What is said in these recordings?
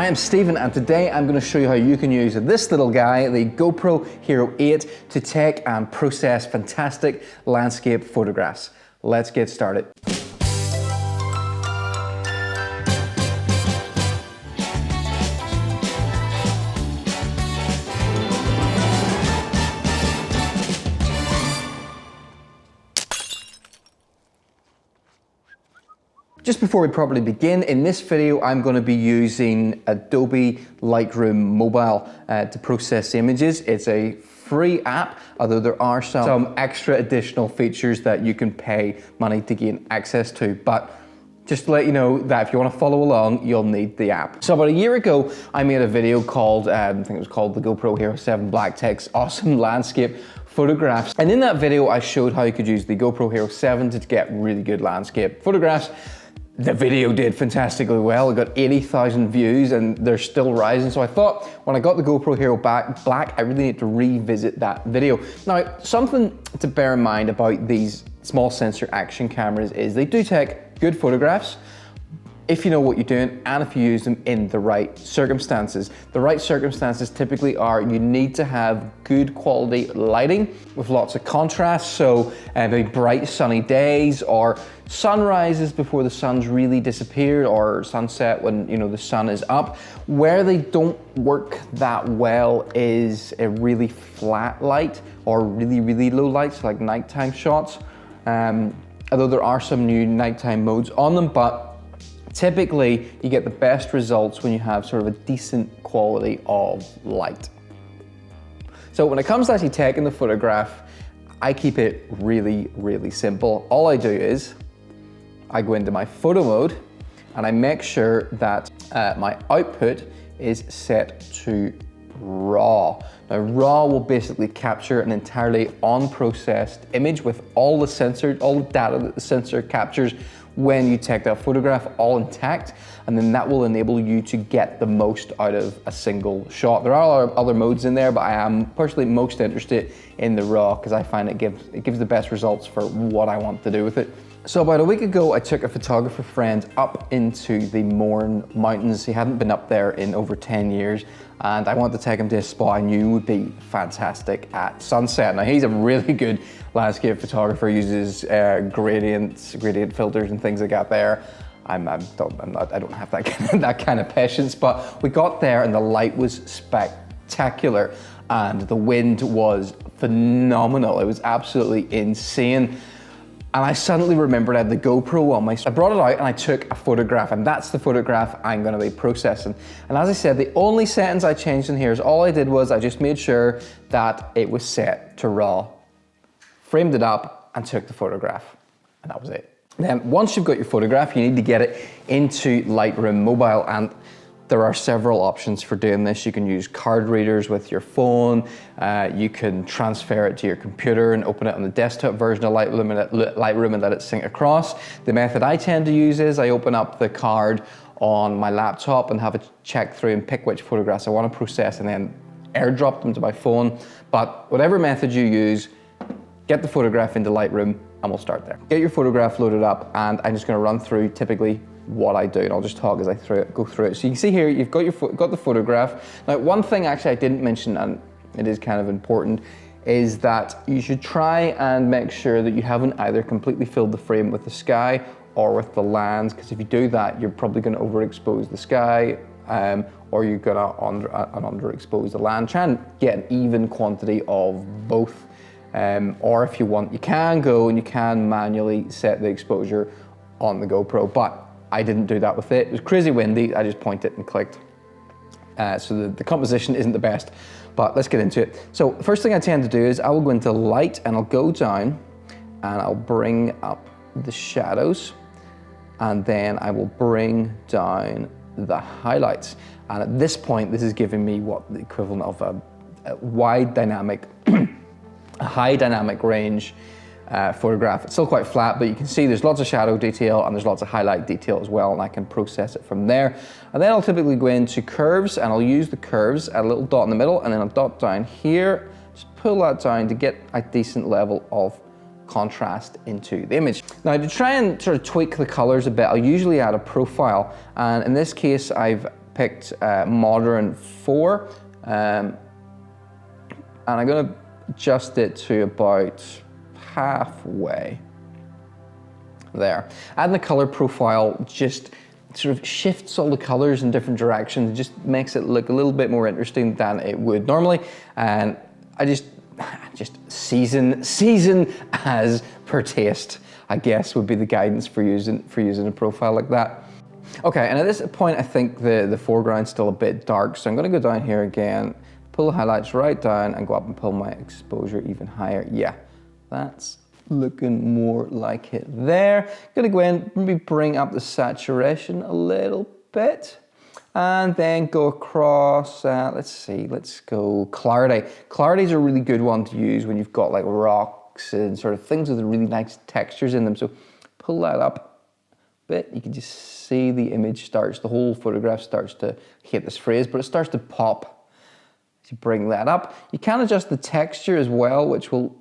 I am Stephen, and today I'm going to show you how you can use this little guy, the GoPro Hero 8, to take and process fantastic landscape photographs. Let's get started. Just before we properly begin, in this video I'm going to be using Adobe Lightroom Mobile to process images. It's a free app, although there are some extra additional features that you can pay money to gain access to. But just to let you know that if you want to follow along, you'll need the app. So about a year ago, I made a video called, I think it was called the GoPro Hero8 Black Text Awesome Landscape Photographs. And in that video, I showed how you could use the GoPro Hero8 to get really good landscape photographs. The video did fantastically well. It got 80,000 views and they're still rising. So I thought when I got the GoPro Hero Black, I really need to revisit that video. Now, something to bear in mind about these small sensor action cameras is they do take good photographs if you know what you're doing and if you use them in the right circumstances. The right circumstances typically are you need to have good quality lighting with lots of contrast, so maybe bright sunny days or sunrises before the sun's really disappeared, or sunset when the sun is up. Where they don't work that well is a really flat light or really low lights, like nighttime shots. Although there are some new nighttime modes on them, but typically, you get the best results when you have sort of a decent quality of light. So when it comes to actually taking the photograph, I keep it really simple. All I do is I go into my photo mode and I make sure that my output is set to RAW. Now, RAW will basically capture an entirely unprocessed image with all the data that the sensor captures when you take that photograph, all intact, and then that will enable you to get the most out of a single shot. There are other modes in there, but I am personally most interested in the RAW because I find it gives the best results for what I want to do with it. So about a week ago, I took a photographer friend up into the Mourne Mountains. He hadn't been up there in over 10 years, and I wanted to take him to a spot I knew would be fantastic at sunset. Now, he's a really good landscape photographer, uses gradient filters and things like that there. I don't have that kind of patience, but we got there and the light was spectacular and the wind was phenomenal. It was absolutely insane. And I suddenly remembered I had the GoPro on I brought it out and I took a photograph, and that's the photograph I'm gonna be processing. And as I said, the only settings I changed in here is all I did was I just made sure that it was set to RAW, framed it up and took the photograph, and that was it. Then once you've got your photograph, you need to get it into Lightroom Mobile, and there are several options for doing this. You can use card readers with your phone. You can transfer it to your computer and open it on the desktop version of Lightroom and let it sync across. The method I tend to use is I open up the card on my laptop and have it check through and pick which photographs I want to process and then airdrop them to my phone. But whatever method you use, get the photograph into Lightroom and we'll start there. Get your photograph loaded up, and I'm just going to run through typically what I do, and I'll just talk as I go through it. So you can see here, you've got the photograph. Now, one thing actually I didn't mention, and it is kind of important, is that you should try and make sure that you haven't either completely filled the frame with the sky or with the lands, because if you do that, you're probably going to overexpose the sky, or you're going to underexpose the land. Try and get an even quantity of both. Or if you want, you can go and you can manually set the exposure on the GoPro, but I didn't do that with it. It was crazy windy. I just pointed and clicked. So the composition isn't the best, but let's get into it. So the first thing I tend to do is I will go into light and I'll go down and I'll bring up the shadows, and then I will bring down the highlights. And at this point, this is giving me what the equivalent of a wide dynamic, a high dynamic range photograph. It's still quite flat, but you can see there's lots of shadow detail and there's lots of highlight detail as well, and I can process it from there. And then I'll typically go into curves and I'll use the curves at a little dot in the middle, and then I'll dot down here, just pull that down to get a decent level of contrast into the image. Now, to try and sort of tweak the colors a bit, I'll usually add a profile, and in this case I've picked Modern 4, and I'm gonna adjust it to about halfway there. Adding the color profile just sort of shifts all the colors in different directions, just makes it look a little bit more interesting than it would normally. And I just season as per taste, I guess, would be the guidance for using a profile like that. Okay, and at this point I think the foreground's still a bit dark, so I'm gonna go down here again, pull the highlights right down and go up and pull my exposure even higher. Yeah, that's looking more like it there. Gonna go in, maybe bring up the saturation a little bit, and then go across, let's see, let's go clarity. Clarity is a really good one to use when you've got like rocks and sort of things with really nice textures in them. So pull that up a bit, you can just see the image starts, the whole photograph starts to hit this phrase, but it starts to pop. As you bring that up, you can adjust the texture as well, which will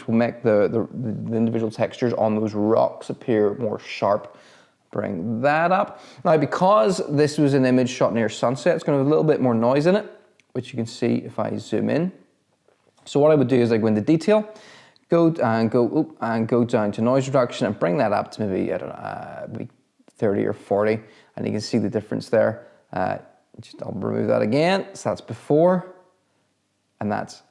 make the individual textures on those rocks appear more sharp. Bring that up. Now, because this was an image shot near sunset, it's going to have a little bit more noise in it, which you can see if I zoom in. So what I would do is I go into detail, go down to noise reduction and bring that up to maybe, I don't know, maybe 30 or 40, and you can see the difference there. I'll remove that again. So that's before, and that's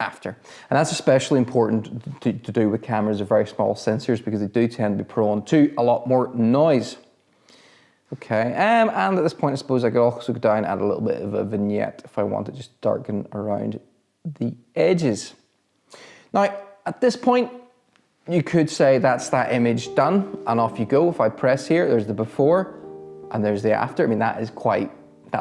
after. And that's especially important to do with cameras with very small sensors, because they do tend to be prone to a lot more noise. Okay, and at this point I suppose I could also go down and add a little bit of a vignette if I want to just darken around the edges. Now, at this point, you could say that's that image done, and off you go. If I press here, there's the before and there's the after. I mean, that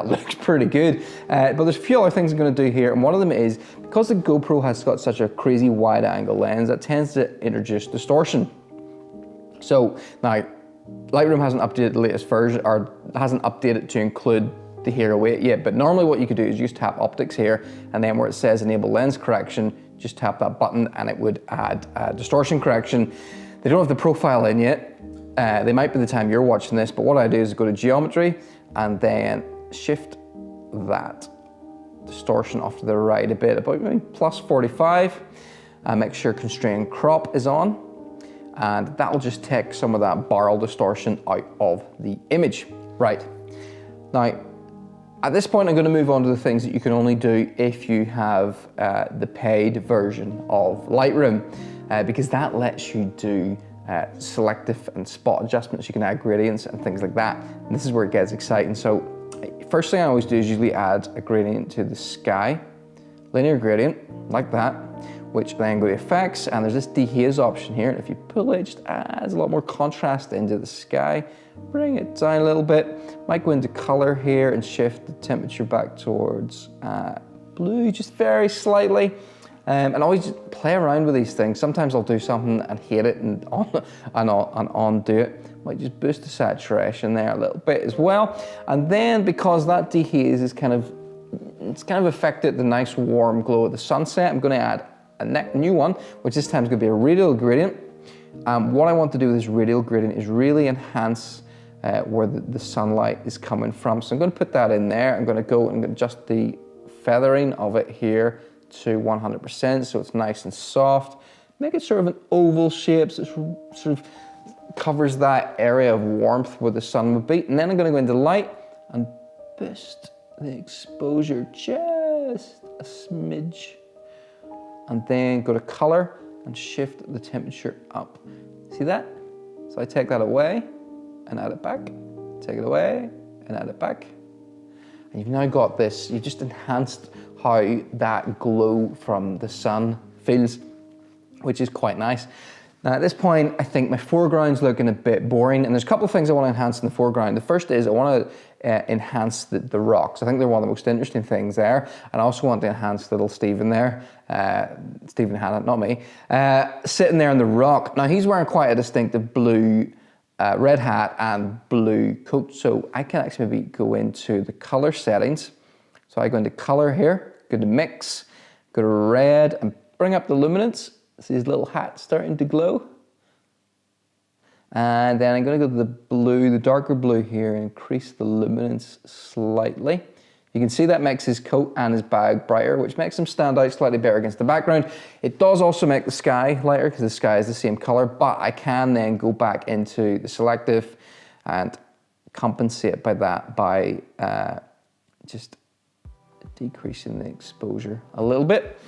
looks pretty good. But there's a few other things I'm going to do here, and one of them is, because the GoPro has got such a crazy wide angle lens, that tends to introduce distortion. So now, Lightroom hasn't updated the latest version, or hasn't updated to include the Hero8 yet, but normally what you could do is just tap optics here, and then where it says enable lens correction, just tap that button and it would add distortion correction. They don't have the profile in yet. They might by the time you're watching this, but what I do is go to geometry and then shift that distortion off to the right a bit, about maybe plus 45, and make sure constrain crop is on, and that will just take some of that barrel distortion out of the image. Right, now at this point I'm going to move on to the things that you can only do if you have the paid version of Lightroom, because that lets you do selective and spot adjustments. You can add gradients and things like that, and this is where it gets exciting. So first thing I always do is usually add a gradient to the sky, linear gradient, like that, which then go to effects, and there's this dehaze option here, and if you pull it, it just adds a lot more contrast into the sky. Bring it down a little bit, might go into color here and shift the temperature back towards blue, just very slightly. And always just play around with these things. Sometimes I'll do something and hate it and undo it. Might just boost the saturation there a little bit as well. And then because that dehaze is kind of affected the nice warm glow of the sunset, I'm going to add a new one, which this time is going to be a radial gradient. What I want to do with this radial gradient is really enhance where the sunlight is coming from. So I'm going to put that in there. I'm going to go and adjust the feathering of it here to 100%, so it's nice and soft. Make it sort of an oval shape, so it sort of covers that area of warmth where the sun would be. And then I'm going to go into light and boost the exposure just a smidge. And then go to color and shift the temperature up. See that? So I take that away and add it back, take it away and add it back. And you've now got this, you've just enhanced how that glow from the sun feels, which is quite nice. Now at this point, I think my foreground's looking a bit boring, and there's a couple of things I want to enhance in the foreground. The first is I want to enhance the rocks. I think they're one of the most interesting things there, and I also want to enhance little Stephen there, Stephen Hannett, not me, sitting there on the rock. Now he's wearing quite a distinctive blue red hat and blue coat, so I can actually maybe go into the color settings. So I go into color here, go to mix, go to red, and bring up the luminance. See his little hat starting to glow. And then I'm gonna go to the blue, the darker blue here, and increase the luminance slightly. You can see that makes his coat and his bag brighter, which makes him stand out slightly better against the background. It does also make the sky lighter because the sky is the same color, but I can then go back into the selective and compensate by that by just decreasing the exposure a little bit.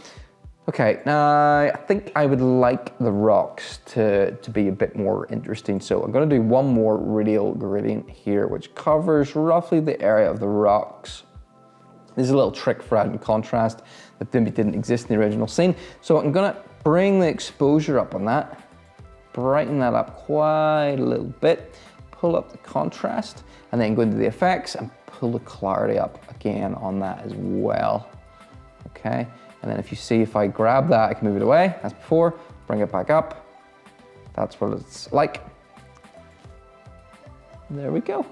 Okay, now I think I would like the rocks to be a bit more interesting. So I'm gonna do one more radial gradient here, which covers roughly the area of the rocks. This is a little trick for adding contrast that maybe didn't exist in the original scene. So I'm gonna bring the exposure up on that, brighten that up quite a little bit, pull up the contrast, and then go into the effects and pull the clarity up again on that as well. Okay, and then if you see, if I grab that, I can move it away as before, bring it back up. That's what it's like. There we go.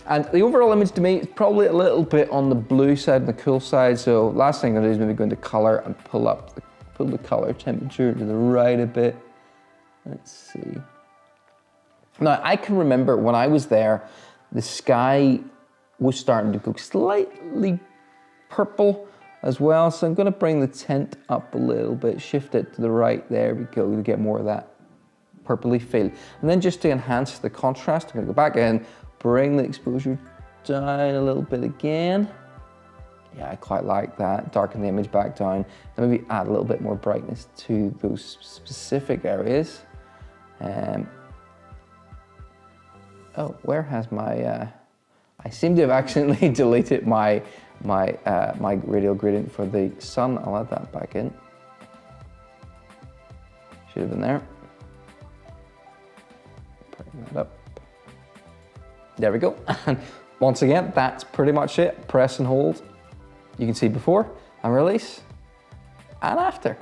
And the overall image to me is probably a little bit on the blue side and the cool side. So last thing I'm gonna do is maybe go into color and pull the color temperature to the right a bit. Let's see. Now I can remember when I was there, the sky was starting to go slightly purple as well. So I'm gonna bring the tint up a little bit, shift it to the right. There we go, to get more of that purpley feel. And then just to enhance the contrast, I'm gonna go back in, bring the exposure down a little bit again. Yeah, I quite like that. Darken the image back down. And maybe add a little bit more brightness to those specific areas. Oh, where has my, I seem to have accidentally deleted my radial gradient for the sun. I'll add that back in. Should have been there. Bring that up. There we go. And once again, that's pretty much it. Press and hold. You can see before and release and after.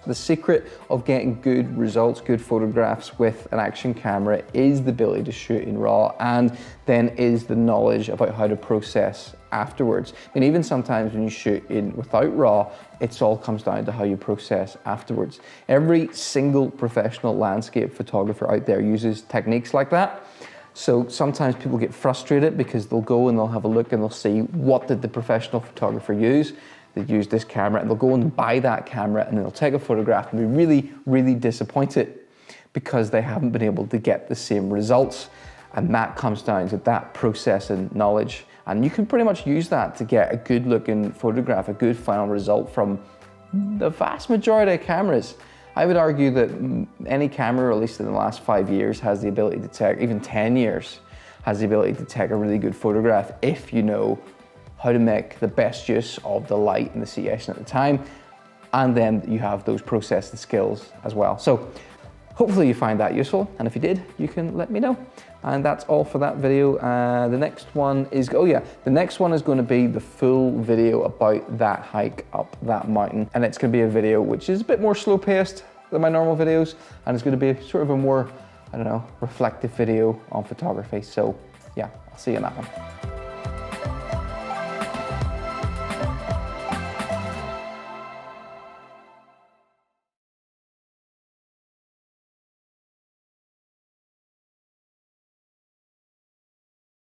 The secret of getting good results, good photographs with an action camera is the ability to shoot in RAW, and then is the knowledge about how to process afterwards. I mean, even sometimes when you shoot in without RAW, it all comes down to how you process afterwards. Every single professional landscape photographer out there uses techniques like that. So sometimes people get frustrated because they'll go and they'll have a look and they'll see, what did the professional photographer use? They used this camera, and they'll go and buy that camera and they'll take a photograph and be really, really disappointed because they haven't been able to get the same results. And that comes down to that process and knowledge. And you can pretty much use that to get a good looking photograph, a good final result from the vast majority of cameras. I would argue that any camera released in the last 5 years has the ability to take, even 10 years, has the ability to take a really good photograph if you know how to make the best use of the light and the situation at the time. And then you have those processing skills as well. So hopefully you find that useful. And if you did, you can let me know. And that's all for that video. The next one is, the next one is going to be the full video about that hike up that mountain. And it's going to be a video which is a bit more slow paced than my normal videos. And it's going to be sort of a more, I don't know, reflective video on photography. So yeah, I'll see you in that one.